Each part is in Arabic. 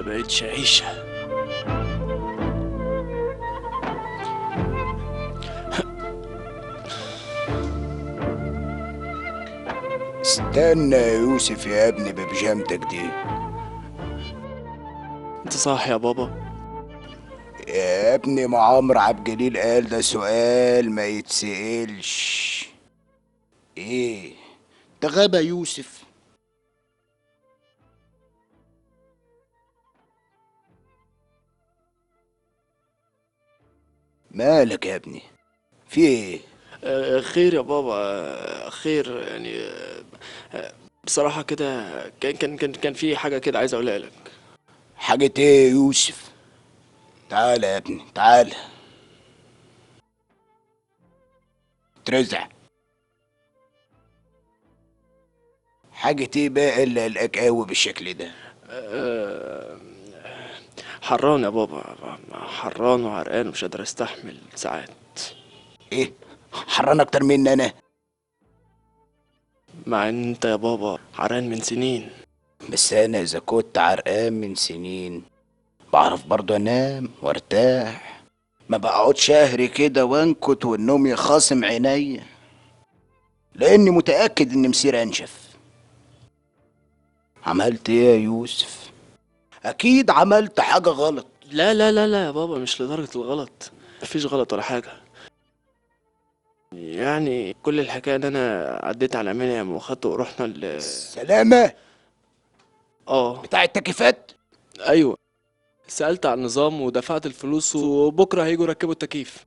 ما بقتش عيشة. استنى يا يوسف يا ابني ببيجامتك دي. انت صح يا بابا. يا ابني ما عمرو عبد الجليل قال ده سؤال ما يتسألش. ايه ده غابة يوسف؟ مالك يا ابني؟ في ايه؟ خير يا بابا. خير يعني. بصراحة كده كان في حاجة كده عايز اقولها لك. حاجة ايه يا يوسف؟ تعالى يا ابني تعالى. ترزع. حاجة ايه بقى اللي قلقاك قوي بالشكل ده؟ آه، حران يا بابا. حران وعرقان ومش قادر استحمل ساعات. ايه؟ حران اكتر مني انا؟ مع ان انت يا بابا عرقان من سنين. بس انا اذا كنت عرقان من سنين بعرف برضه انام وارتاح، ما بقعدش شهر كده وانكت والنوم يخاصم عينيا، لاني متاكد اني مسير انشف. عملت ايه يا يوسف؟ اكيد عملت حاجه غلط. لا لا لا لا يا بابا، مش لدرجة الغلط. مفيش غلط ولا حاجة. يعني كل الحكاية ان انا عديت على منعم وخدته ورحنا سلامه اه. بتاع التكييفات. ايوه. سألت عن النظام ودفعت الفلوس وبكرة هيجوا يركبوا التكييف.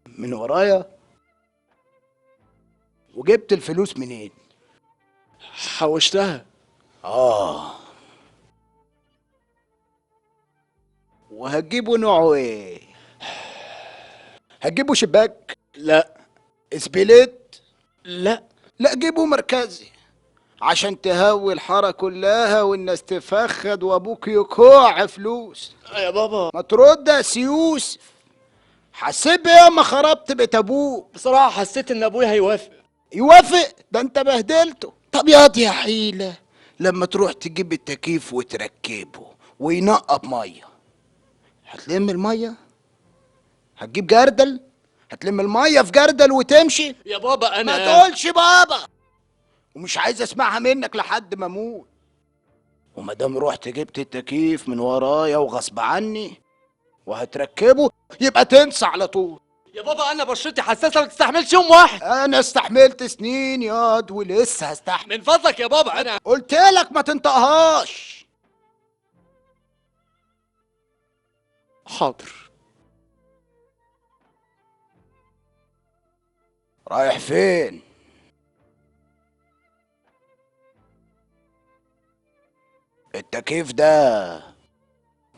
من ورايا؟ وجبت الفلوس منين؟ حوشتها. اه. وهتجيبوا نوعه ايه؟ هتجيبوا شباك؟ لا اسبليت؟ لا. لا جيبوا مركزي عشان تهوي الحارة كلها والناس تفخد وابوك يكوع فلوس. يا بابا ما ترد يا سيوسف، حسيت ايه ما خربت بيت ابوك؟ بصراحة حسيت ان ابويا هيوافق. يوافق؟ ده انت بهدلته. طب ياض يا حيلة، لما تروح تجيب التكييف وتركبه وينقط مية، هتلم المية؟ هتجيب جردل؟ هتلم المية في جردل وتمشي؟ يا بابا ما انا تقولش بابا، ومش عايز اسمعها منك لحد ما اموت. ومادام رحت جبت التكييف من ورايا وغصب عني وهتركبه يبقى تنسى على طول. يا بابا انا بشرتي حساسة ما تستحملش يوم واحد. انا استحملت سنين ياض ولسه هستحمل. من فضلك يا بابا انا. قلت لك ما تنطقهاش. حاضر. رايح فين؟ التكييف ده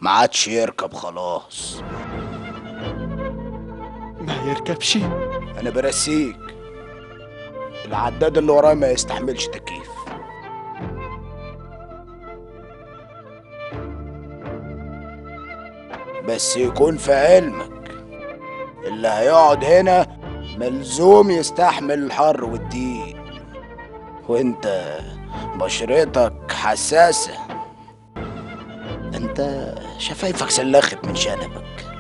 ما عادش يركب خلاص. ما يركبش. انا برسيك، العداد اللي ورايا ما يستحملش تكييف. بس يكون في علمك اللي هيقعد هنا ملزوم يستحمل الحر والضيق، وانت بشرتك حساسة، انت شفايفك سلخت من شنبك.